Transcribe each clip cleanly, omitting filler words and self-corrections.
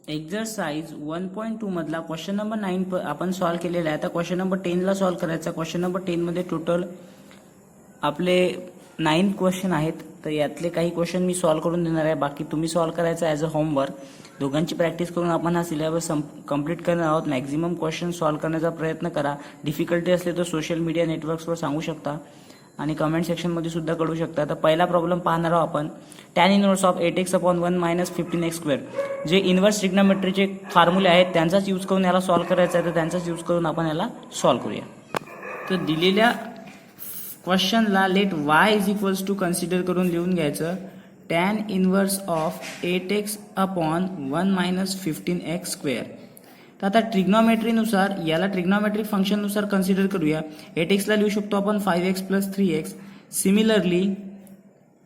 Exercise 1.2 मधला question number 9 आपण solve केलेला आहे. आता क्वेश्चन नंबर 10 ला सॉल्व्ह करायचा. क्वेश्चन नंबर 10 मध्ये टोटल आपले 9 क्वेश्चन आहेत. तर यातले काही क्वेश्चन मी सॉल्व्ह करून देणार आहे, बाकी तुम्ही सॉल्व्ह करायचं ॲज अ होमवर्क. दोघांची प्रॅक्टिस करून आपण हा सिलेबस कंप्लीट करणार आहोत. मॅक्झिमम क्वेश्चन सॉल्व्ह करण्याचा प्रयत्न करा. डिफिकल्टी असले तर सोशल मीडिया नेटवर्क्सवर सांगू शकता आणि कमेंट सेक्शनमध्ये सुद्धा कळू शकता. तर पहिला प्रॉब्लेम पाहणार आहोत आपण. tan inverse of 8x/1 - 15x². जे इनवर्स ट्रिग्नोमेट्रीचे फॉर्म्युले आहेत त्यांचाच यूज करून याला सॉल्व्ह करायचा आहे. तर त्यांचाच यूज करून आपण याला सॉल्व्ह करूया. तर दिलेल्या क्वेश्चनला लेट y = कन्सिडर करून लिहून घ्यायचं. tan inverse of 8x/1 - 15x². तर आता ट्रिग्नोमेट्रीनुसार याला ट्रिग्नोमेट्रिक फंक्शननुसार कन्सिडर करूया. 8x ला लिहू शकतो आपण 5x + 3x. सिमिलरली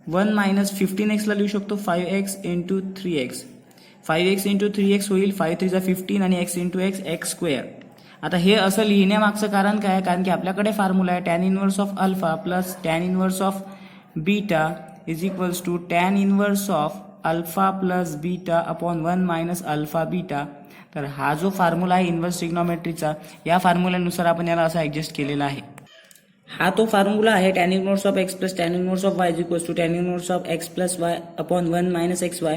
1 - 15x ला लिहू शकतो 5x × 3x. 5x × 3x होईल 5 3 15 आणि x × x x². आता हे असं लिहिण्यामागचं कारण काय आहे? कारण की आपल्याकडे फॉर्म्युला आहे tan inverse of alpha plus tan inverse of beta = tan inverse of alpha plus beta upon 1 - alpha beta. तर हा जो फॉर्म्युला आहे इनवर्स ट्रिग्नोमेट्रीचा, या फॉर्म्युल्यानुसार आपण याला असा ऍडजस्ट केलेला आहे. हा तो फॉर्म्युला आहे tan inverse of x plus tan inverse of y = tan inverse of x plus y upon 1 - xy.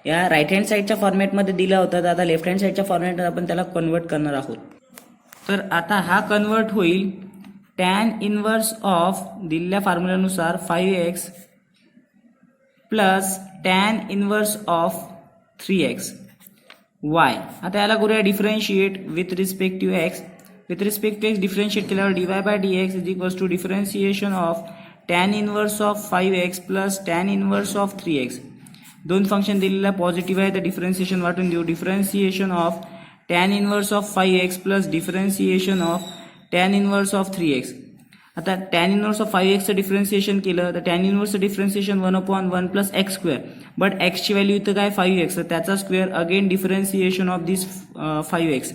या राईट हँड साईडच्या फॉर्मॅटमध्ये दिला होता. तर आता लेफ्ट हँड साईडच्या फॉर्मॅटमध्ये आपण त्याला कन्वर्ट करणार आहोत. तर आता हा कन्वर्ट होईल tan इनवर्स ऑफ दिलेल्या फॉर्म्युल्यानुसार 5x plus tan inverse of 3x y. आता याला करूया differentiate with respect to x. With respect to x differentiate केल्यावर dy/dx = differentiation of tan inverse of 5x plus tan inverse of 3x. दोन function दिलेला positive आहे तर differentiation वाटून देऊ. Differentiation of tan inverse of 5x plus differentiation of tan inverse of 3x. आता tan inverse of 5x चं differentiation केलं तर tan इनवर्सचं डिफरन्शिएशन 1/1 + x². बट x ची व्हॅल्यू इथं काय 5x, तर त्याचा square again differentiation of this 5x.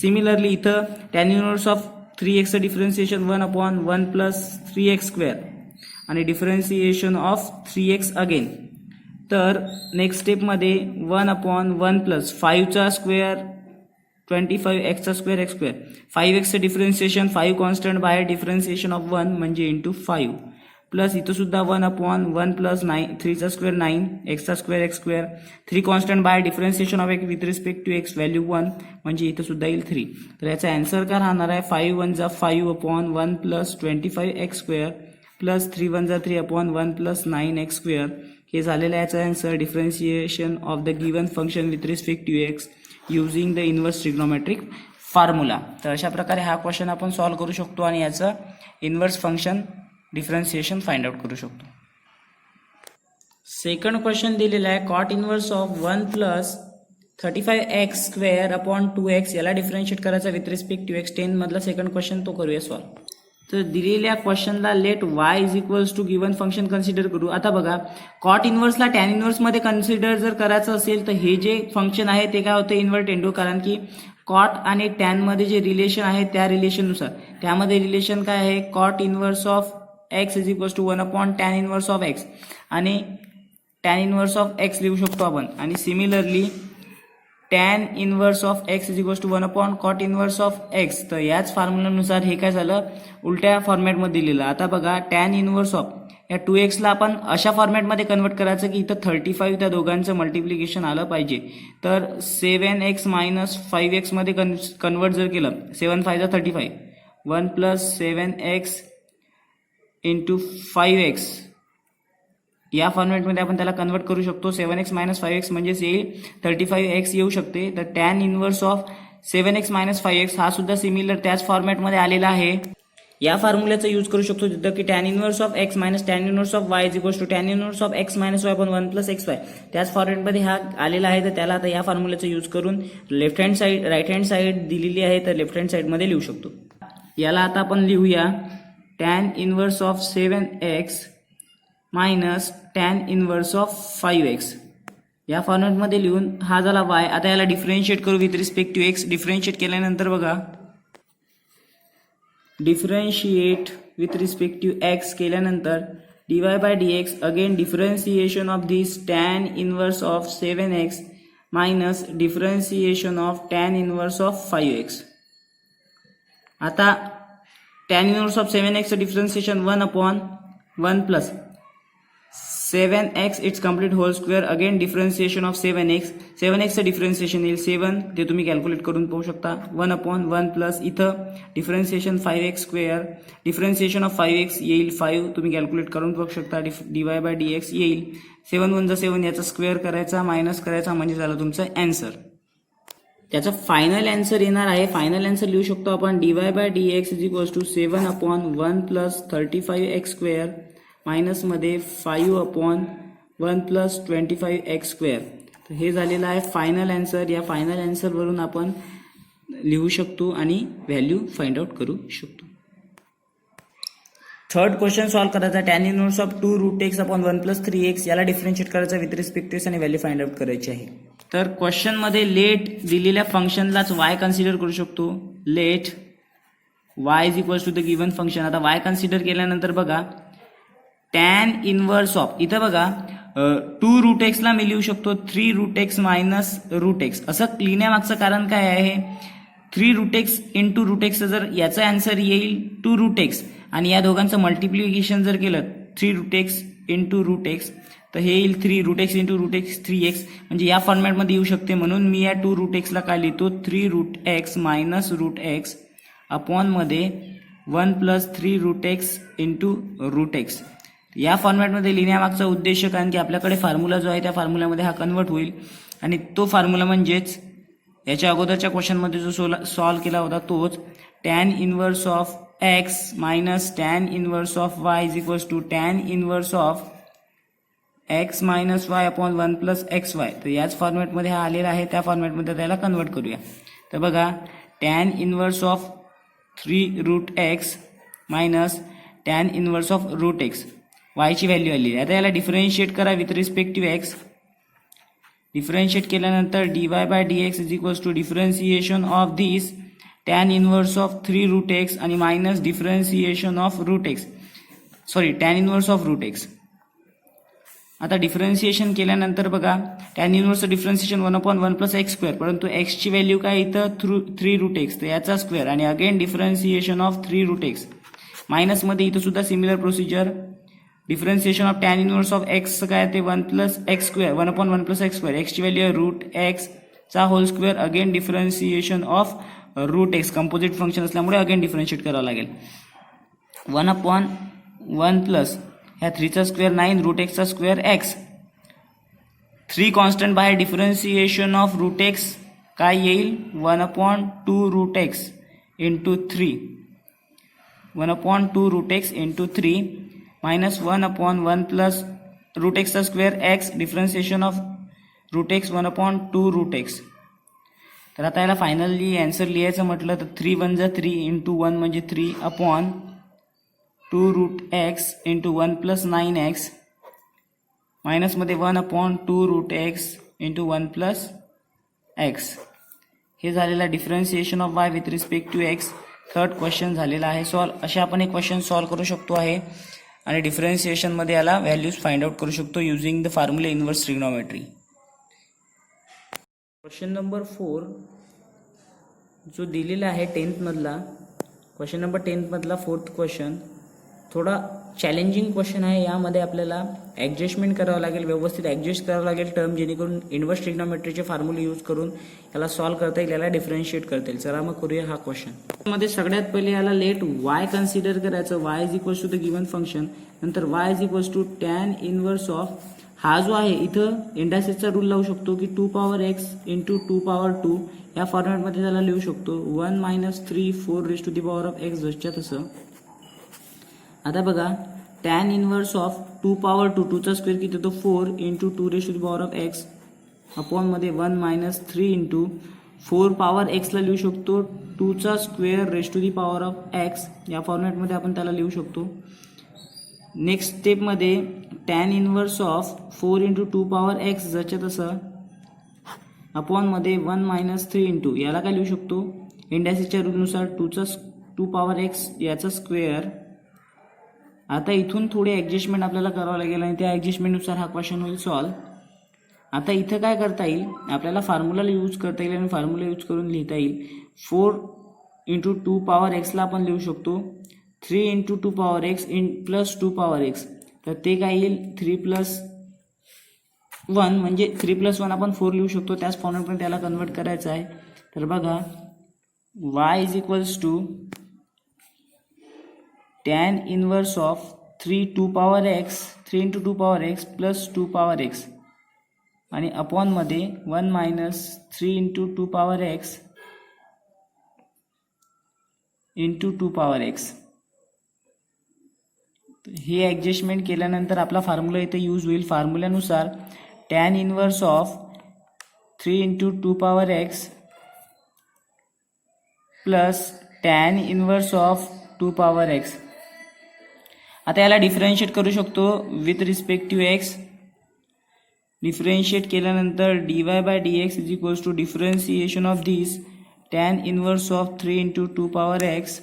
Similarly इथं tan इनवर्स ऑफ 3x चं डिफरन्शिएशन 1/1 + 3x² आणि डिफरन्शिएशन ऑफ 3x अगेन. तर नेक्स्ट स्टेपमध्ये 1/1 + 5 चा स्क्वेअर 25 x चा स्क्वेअर x². 5x चं डिफरन्शिएशन 5 कॉन्स्टंट बाहेर डिफरन्शिएशन ऑफ 1 म्हणजे × 5 प्लस इथं सुद्धा 1/1 + 9 3 चा स्क्वेअर 9 x चा स्क्वेअर x². 3 कॉन्स्टंट बाहेर differentiation of x with respect to x value 1 म्हणजे इथं सुद्धा येईल 3. तर याचा आन्सर काय राहणार आहे 5 1 = 5/1 + 25 x² प्लस 3 1 = 3/1 + 9 x². हे झालेलं याचा answer differentiation of the given function with respect to x using the inverse trigonometric formula. तर अशा प्रकारे हा क्वेश्चन आपण सॉल्व्ह करू शकतो आणि याचं inverse function differentiation find out करू शकतो. सेकंड क्वेश्चन दिलेला आहे cot inverse of 1 + 35x² upon 2x. याला डिफरन्शिएट करायचा विथ रिस्पेक्ट टू x. 10 मधला सेकंड क्वेश्चन तो करूया सॉल्व्ह. तर दिलेल्या क्वेश्चनला let y = given function consider करू. आता बघा कॉट इनवर्सला टॅन इनवर्समध्ये कन्सिडर जर करायचं असेल तर हे जे फंक्शन आहे ते काय होतं इन्व्हर्ट इंटू. कारण की कॉट आणि टॅन मध्ये जे रिलेशन आहे त्या रिलेशननुसार त्यामध्ये रिलेशन काय आहे cot inverse of x = 1/tan inverse of x आणि tan इनवर्स ऑफ x लिहू शकतो आपण. आणि similarly tan inverse of x = 1/cot inverse of x. तर याच फॉर्म्युल्यानुसार हे काय झालं उलट्या फॉर्मॅटमध्ये दिलेलं. आता बघा tan इनवर्स ऑफ या 2x ला आपण अशा फॉर्मॅटमध्ये कन्वर्ट करायचं की इथं 35 त्या दोघांचं मल्टिप्लिकेशन आलं पाहिजे. तर 7x - 5x मध्ये कन्वर्ट जर केलं 7 5 = 35 1 + 7x × 5x या फॉर्मॅटमध्ये आपण त्याला कन्वर्ट करू शकतो. 7x - 5x म्हणजेच येईल 35x येऊ शकते. तर tan inverse of 7x - 5x हा सुद्धा सिमिलर त्याच फॉर्मॅटमध्ये आलेला आहे. या फॉर्म्युल्याचा यूज करू शकतो जिथं की tan inverse of x - tan inverse of y = tan inverse of x - y upon 1 + xy. त्याच फॉर्मॅटमध्ये हा आलेला आहे. तर त्याला आता या फॉर्म्युल्याचा यूज करून left hand side right hand side दिलेली आहे तर लेफ्ट हँड साईडमध्ये लिहू शकतो. याला आता आपण लिहूया tan inverse of 7x minus tan inverse of 5x. या फॉर्मॅटमध्ये लिहून हा झाला y. आता याला डिफरन्शिएट करू with respect to x. Differentiate केल्यानंतर बघा differentiate with respect to x केल्यानंतर dy/dx again differentiation of this tan inverse of 7x minus differentiation of tan inverse of 5x. आता tan inverse of 7x differentiation 1/1 plus 7x it's complete whole square. Again differentiation of 7x differentiation येईल 7, ते तुम्ही calculate करून पाहू शकता. 1/1 plus इथं differentiation 5x square, differentiation of 5x येईल 5, तुम्ही कॅल्क्युलेट करून बघू शकता. dy/dx येईल 7 1 जा 7, याचा स्क्वेअर करायचा मायनस करायचा म्हणजे झालं तुमचं अँसर. त्याचा फायनल अँसर येणार आहे. फायनल अँसर लिहू शकतो आपण dy/dx = 7/1 plus 35x square minus मध्ये 5/1 प्लस 25x स्क्वेअर. तर हे झालेलं आहे फायनल अँसर. या फायनल अँसरवरून आपण लिहू शकतो आणि व्हॅल्यू फाइंड आउट करू शकतो. थर्ड क्वेश्चन सॉल्व्ह करायचा. Tan inverse of 2√x/1 plus 3x याला डिफरन्शिएट करायचा विथ रिस्पेक्ट टू आणि व्हॅल्यू फाइंड आउट करायची आहे. तर क्वेश्चन मध्ये लेट दिलेल्या फंक्शनलाच y कन्सिडर करू शकतो. Let y = the given function. आता y कन्सिडर केल्यानंतर बघा टॅन इनवर्स ऑफ इथं बघा 2√x ला मी लिहू शकतो 3√x मायनस √x. असं लिहिण्यामागचं कारण काय आहे, 3√x इंटू √x जर याचा आन्सर येईल 2√x आणि या दोघांचं मल्टिप्लिकेशन जर केलं 3√x इंटू √x तर हे येईल 3√x इंटू √x 3x, म्हणजे या फॉर्मॅटमध्ये येऊ शकते. म्हणून मी या 2√x ला काय लिहितो 3√x मायनस √x अपॉन मध्ये 1 प्लस 3√x इंटू √x. या फॉर्मॅटमध्ये लिहिण्यामागचा उद्देश कारण की आपल्याकडे फॉर्म्युला जो आहे त्या फॉर्म्युल्यामध्ये हा कन्वर्ट होईल आणि तो फॉर्म्युला म्हणजेच याच्या अगोदरच्या क्वेश्चनमध्ये जो सॉल्व्ह केला होता तोच tan inverse of x minus tan inverse of y = tan inverse of x minus y upon 1 plus xy. तर याच फॉर्मॅटमध्ये हा आलेला आहे, त्या फॉर्मॅटमध्ये त्याला कन्वर्ट करूया. तर बघा tan inverse of 3√x minus tan inverse of √x y ची व्हॅल्यू आली. आता याला डिफरन्शिएट करा with respect to x. Differentiate केल्यानंतर dy/dx = differentiation of this tan inverse of 3√x आणि minus differentiation of √x, sorry tan inverse of √x. आता differentiation केल्यानंतर बघा tan inverse differentiation 1/1 plus x square, परंतु x ची value काय इथं 3√x तर याचा स्क्वेअर आणि again differentiation of 3√x minus मध्ये इथं सुद्धा similar procedure. Differentiation of tan inverse of x काय ते 1 plus x square 1/1 plus x square, x ची व्हॅल्यू √x चा whole square. Again differentiation of √x composite function असल्यामुळे again differentiate करावं लागेल. 1/1 प्लस ह्या 3 चा स्क्वेअर 9 √x चा स्क्वेअर x. 3 कॉन्स्टंट बाहेर डिफरन्सिएशन ऑफ √x काय येईल 1/2 √x into 3 1/2 √x into 3 minus 1/1 plus √x चा square x differentiation of √x 1/2 √x. तर आता याला फायनली आन्सर लिहायचं म्हटलं तर 3 1 जा 3 इंटू 1 म्हणजे 3 upon 2 √x into 1 plus 9x minus मध्ये 1/2 √x इंटू 1 प्लस x. हे झालेला differentiation of y with respect to x. Third question झालेला आहे सॉल्व. असे आपण एक क्वेश्चन सॉल्व करू शकतो आहे आणि डिफरन्सिएशनमध्ये याला व्हॅल्यूज फाइंड आउट करू शकतो using the formula inverse trigonometry. Question number 4 जो दिलेला आहे 10th मधला, क्वेश्चन नंबर 10th मधला 4th क्वेश्चन थोडा चॅलेंजिंग क्वेश्चन आहे. यामध्ये आपल्याला ॲडजस्टमेंट करावं लागेल, व्यवस्थित ॲडजस्ट करावं लागेल टर्म, जेणेकरून इनवर्स ट्रिग्नोमेट्रीचे फॉर्म्युले यूज करून याला सॉल्व्ह करता येईल, याला डिफरन्शिएट करता येईल. चला मग करूया हा क्वेश्चन. मध्ये सगळ्यात पहिले याला लेट y कन्सिडर करायचं. y = the given function. नंतर y = टॅन इनवर्स ऑफ, हा जो आहे इथं इंडायसेसचा रूल लावू शकतो की 2x इंटू 2 या फॉर्मॅटमध्ये त्याला लिहू शकतो 1 - 3 4 जसच्या तसं. आता बघा टॅन इनवर्स ऑफ 2 चा स्क्वेअर किती होतो 4 इंटू 2 अपॉन मध्ये 1 - 3 इंटू 4 पॉवर x ला लिहू शकतो 2 चा स्क्वेअर x. या फॉर्मॅटमध्ये आपण त्याला लिहू शकतो. नेक्स्ट स्टेपमध्ये tan inverse of 4 into 2 power x जसच्या तसं अपॉन मध्ये 1 - 3 इंटू याला काय लिहू शकतो इंडायसेसच्या रूलनुसार 2 पॉवर x याचा स्क्वेअर. आता इथून थोडे ॲडजस्टमेंट आपल्याला करावं लागेल आणि त्या ॲडजस्टमेंटनुसार हा क्वेश्चन होईल सॉल्व. आता इथं काय करता येईल, आपल्याला फॉर्म्युला यूज करता येईल आणि फॉर्म्युला यूज करून लिहिता येईल. 4 इंटू 2 पॉवर एक्सला आपण लिहू शकतो 3 into 2 power X plus 2 power x. तर ते काय येईल 3 प्लस 1 म्हणजे 3 प्लस 1 आपण 4 लिहू शकतो. त्याच फॉर्मॅटमध्ये त्याला कन्वर्ट करायचं आहे. तर बघा y is equals to tan inverse of 3 2 power X 3 into 2 power X plus 2 power x आणि अपॉनमध्ये 1 minus 3 into 2 power x into 2 power X. हे ॲडजस्टमेंट केल्यानंतर आपला फॉर्म्युला इथे यूज होईल. फॉर्म्युल्यानुसार tan inverse of 3 into 2 power X plus tan inverse of 2 power X. आता याला डिफरन्शिएट करू शकतो with respect to X. Differentiate केल्यानंतर dy by dx is equals to differentiation of this tan inverse of 3 into 2 power x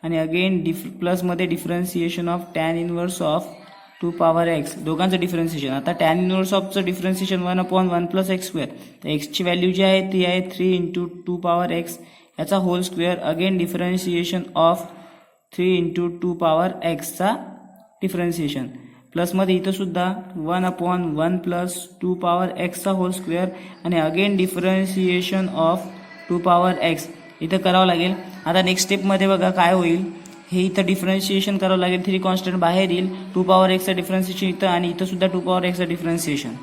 आणि again प्लसमध्ये differentiation of tan inverse of 2 power x. दोघांचं differentiation. आता tan inverse ऑफचं differentiation 1/1 plus x square. तर एक्सची value जी आहे ती आहे 3 इंटू 2 पॉवर एक्स याचा whole square. Again differentiation of 3 into 2 power एक्सचा डिफरन्सिएशन. प्लसमध्ये इथं सुद्धा 1/1 प्लस 2 पॉवर एक्सचा होल स्क्वेअर आणि again differentiation of 2 power x इथं करावं लागेल. आता नेक्स्ट स्टेपमध्ये बघा काय होईल, हे इथं डिफरन्सिएशन करावं लागेल. 3 कॉन्स्टंट बाहेर येईल. 2 पॉवर एक्सचं डिफरन्सिएशन इथं आणि इथं सुद्धा 2 पॉवर एक्सचं differentiation.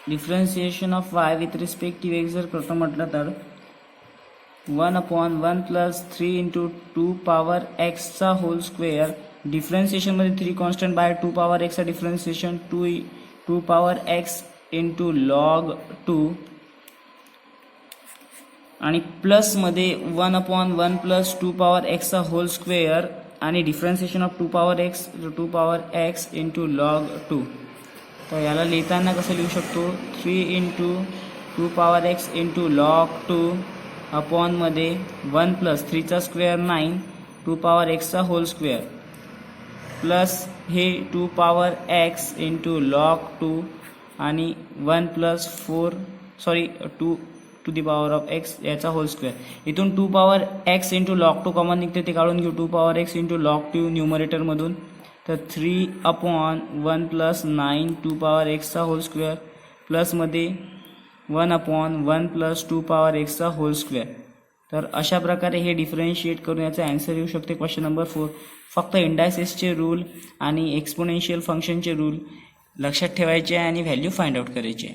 Differentiation of y with respect to x जर करतो म्हटलं तर 1/1 प्लस 3 इंटू 2 पॉवर एक्सचा होल स्क्वेअर. डिफरन्सिएशनमध्ये 3 कॉन्स्टंट बाहेर 2 पॉवर एक्सचा differentiation 2 power x into log 2 आणि प्लसमध्ये 1/1 प्लस 2 पॉवर एक्सचा होल स्क्वेअर आणि differentiation of 2 power x into log 2. तर याला लिहिताना कसं लिहू शकतो 3 into 2 power x into log 2 अपॉनमध्ये 1 प्लस 3चा स्क्वेअर 9 2 पॉवर एक्सचा होल स्क्वेअर प्लस हे 2 पॉवर एक्स इंटू लॉग 2 आणि 1 plus 2 to the power of x याचा होल स्क्वेअर. इथून 2 power x into log 2 common निघते ते काढून घेऊ. 2 पॉवर एक्स इंटू लॉग 2 न्यूमरेटरमधून. तर 3/1 प्लस 9 2 पॉवर एक्सचा होल स्क्वेअर प्लसमध्ये 1/1 प्लस 2 पॉवर एक्सचा होल स्क्वेअर. तर अशा प्रकारे हे डिफरन्शिएट करून याचा आन्सर येऊ शकते क्वेश्चन नंबर 4. फक्त इंडायसेसचे रूल आणि एक्सपोनेन्शियल फंक्शनचे रूल लक्षात ठेवायचे आणि व्हॅल्यू फाइंड आउट करायचे.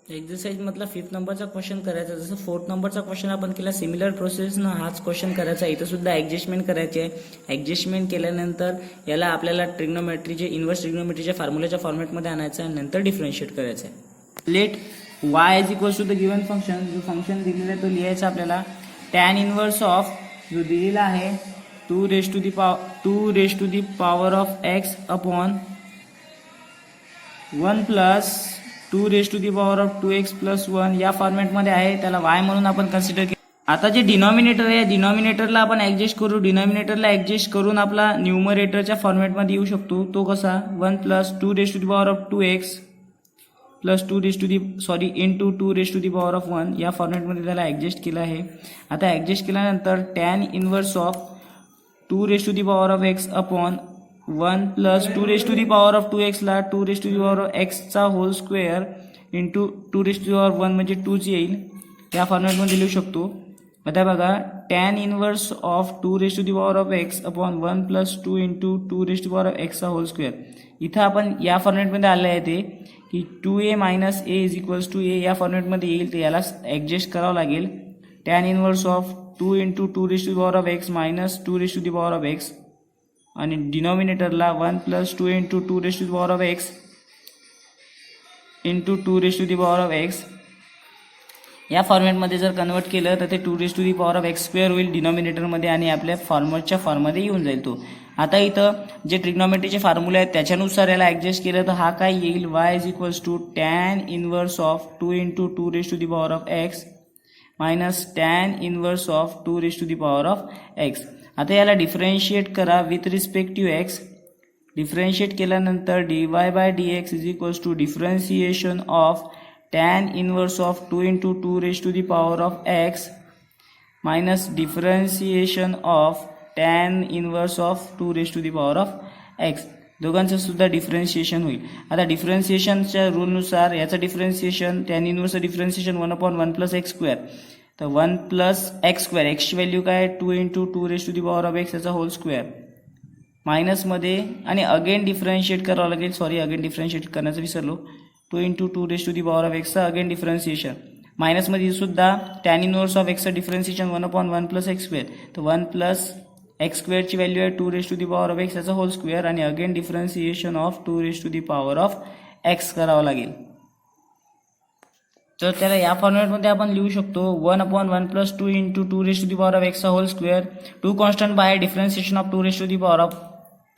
एक्झरसाइजमधला 5th नंबरचा क्वेश्चन करायचा. जसं 4th नंबरचा क्वेश्चन आपण केला सिमिलर प्रोसेसनं हाच क्वेश्चन करायचा. इथं सुद्धा ॲडजस्टमेंट करायचे आहे. ॲडजस्टमेंट केल्यानंतर याला आपल्याला ट्रिग्नोमेट्रीचे इन्व्हर्स ट्रिग्नोमेट्रीच्या फॉर्म्युल्याच्या फॉर्मॅटमध्ये आणायचं आहे. नंतर डिफरन्शिएट करायचं आहे. Let y is equals to the given function. जो फंक्शन दिलेला आहे तो लिहायचा आपल्याला. tan इनवर्स ऑफ जो दिलेला आहे 2 raise to the power of X upon 1 plus 2 raise to the power of 2x plus 1 या फॉर्मॅटमध्ये आहे. त्याला y म्हणून आपण कन्सिडर केलं. आता जे डिनॉमिनेटर आहे डिनॉमिनेटरला आपण ॲडजस्ट करू. डिनॉमिनेटरला ॲडजस्ट करून आपला न्यूमरेटरच्या फॉर्मॅटमध्ये येऊ शकतो. तो कसा 1 plus 2 raise to the power of 2x plus 2 raise to the power of 1 या फॉर्मॅटमध्ये त्याला ॲडजस्ट केलं आहे. आता ॲडजस्ट केल्यानंतर tan inverse of 2 raise to the power of x upon 1 plus 2 raise to the power of 2x ला 2 raise to the power of एक्सचा whole square into 2 raise to the power 1 म्हणजे 2च येईल. या फॉर्मॅटमध्ये लिहू शकतो. आता बघा tan inverse of 2 raise to the power of x upon 1 plus 2 into 2 raise to the power of एक्सचा होल स्क्वेअर. इथं आपण या फॉर्मॅटमध्ये आलं आहे ते की 2a minus a is equals to a या फॉर्मॅटमध्ये येईल. तर याला ॲडजस्ट करावं लागेल. tan inverse of 2 into 2 raise to the power of x minus 2 raise to the power of x आणि डिनॉमिनेटरला 1 plus 2 into 2 raise to the power of x into 2 raise to the power of x या फॉर्मॅटमध्ये जर convert केलं तर ते 2 raise to the power of X square होईल डिनॉमिनेटरमध्ये आणि आपल्या फॉर्मॅटच्या फॉर्ममध्ये येऊन जाईल तो. आता इथं जे ट्रिग्नोमेट्रीचे फॉर्म्युले आहेत त्याच्यानुसार याला ॲडजस्ट केलं तर हा काय येईल y is equals to tan inverse of 2 into 2 raise to the power of x minus tan inverse of 2 raise to the power of x. आता याला डिफरन्शिएट करा with respect to x. Differentiate केल्यानंतर dy by dx is equals to differentiation of tan inverse of 2 into 2 raise to the power of x minus differentiation of tan inverse of 2 raise to the power of x. दोघांचं सुद्धा differentiation होईल. आता डिफरन्शिएशनच्या रूलनुसार याचं differentiation tan इनवर्सचं differentiation 1/1 plus x square. तर 1 plus x square, एक्सची व्हॅल्यू काय 2 into 2 raise to the power of x याचा होल स्क्वेअर मायनसमध्ये आणि अगेन डिफरन्शिएट करावं लागेल. अगेन डिफरन्शिएट करण्याचं विसरलो. 2 into 2 raise to the power of एक्सचं अगेन डिफरन्शिएशन मायनसमध्ये सुद्धा tan इनवर्स ऑफ एक्सचं डिफरन्शिएशन 1/1 प्लस एक्स स्क्वेअर. तर 1 प्लस एक्स स्क्वेअरची व्हॅल्यू आहे 2 raise to the power of x याचा होल स्क्वेअर आणि again differentiation of 2 raise to the power of x करावं लागेल. तर त्याला या फॉर्मॅटमध्ये आपण लिहू शकतो 1/1 plus 2 into 2 raise to the power of एक्सचा whole square. 2 constant by differentiation of 2 raise to the power of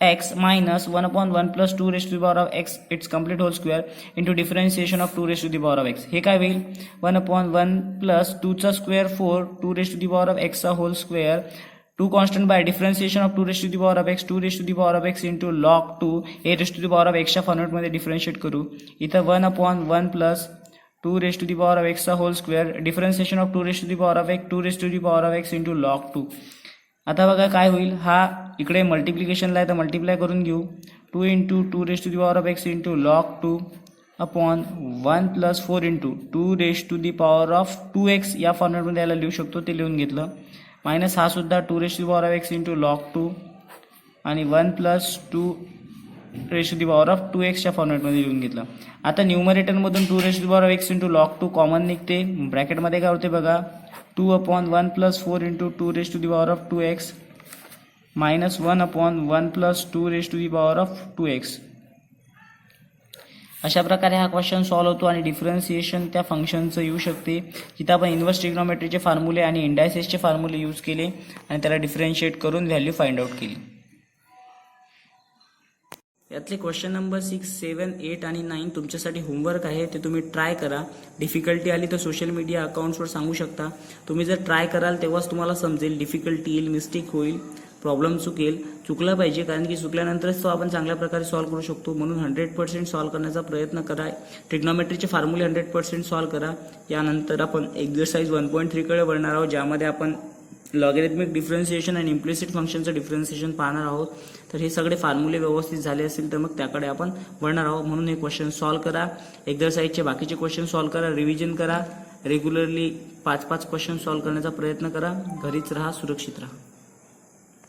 x minus 1/1 plus 2 raised to the power of x its complete whole square into differentiation of 2 raised to the power of x. हे काय होईल 1/1 plus 2 चा square 4 2 raised to the power of x चा whole square 2 constant by differentiation of 2 raised to the power of x 2 raised to the power of x into log 2 a raised to the power of x च्या फॉर्मॅटमध्ये differentiate करू. इथं 1/1 plus 2 raised to the power of x चा whole square differentiation of 2 raised to the power of x 2 raised to the power of x into log 2. आता बघा काय होईल, हा इकडे मल्टिप्लिकेशनला आहे तर मल्टिप्लाय करून घेऊ. 2 into 2 raise to the power of X into log 2 upon 1 plus 4 into 2 raise to the power of 2x या फॉर्मॅटमध्ये याला लिहू शकतो, ते लिहून घेतलं. मायनस हा सुद्धा 2 raise to the power of X into log 2 आणि 1 plus 2 raise to the power of 2x या फॉर्मॅटमध्ये लिहून घेतलं. आता न्यूमरेटरमधून 2 raise to the power of X into log 2 common निघते. ब्रॅकेटमध्ये काय होते बघा 2/1 plus 4 into 2 raise to the power of 2x minus 1/1 plus 2 raise to the power of 2x. अशा प्रकारे हा क्वेश्चन सॉल्व्ह होतो आणि डिफरन्शिएशन त्या फंक्शनचं येऊ शकते जिथं आपण इन्व्हर्स ट्रिग्नोमेट्रीचे फॉर्म्युले आणि इंडायसेसचे फॉर्म्युले यूज केले आणि त्याला डिफरन्शिएट करून व्हॅल्यू फाइंड आउट केली. यातले क्वेश्चन नंबर 6, 7, 8 आणि 9 तुमच्यासाठी होमवर्क आहे, ते तुम्ही ट्राय करा. डिफिकल्टी आली तर सोशल मीडिया अकाउंट्सवर सांगू शकता. तुम्ही जर ट्राय कराल तेव्हाच तुम्हाला समजेल. डिफिकल्टी येईल, मिस्टेक होईल, प्रॉब्लेम चुकला पाहिजे, कारण की चुकल्यानंतरच तो आपण चांगल्या प्रकारे सॉल्व्ह करू शकतो. म्हणून 100% सॉल्व्ह करण्याचा प्रयत्न करा. ट्रिग्नोमेट्रीचे फॉर्म्युले 100% सॉल्व्ह करा. यानंतर आपण एक्झरसाइज 1.3 कडे वळणार आहोत, ज्यामध्ये आपण लॉगॅरिथमिक डिफरन्शिएशन आणि इम्प्लिसिट फंक्शनचं डिफरन्शिएशन पाहणार आहोत. तर हे सगळे फॉर्म्युले व्यवस्थित झाले असतील तर मग त्याकडे आपण वळणार आहोत. म्हणून हे क्वेश्चन सॉल्व्ह करा. एक्झरसाइजचे बाकीचे क्वेश्चन सॉल्व्ह करा, रिव्हिजन करा. रेग्युलरली 5-5 क्वेश्चन सॉल्व्ह करण्याचा प्रयत्न करा. घरीच राहा, सुरक्षित राहा.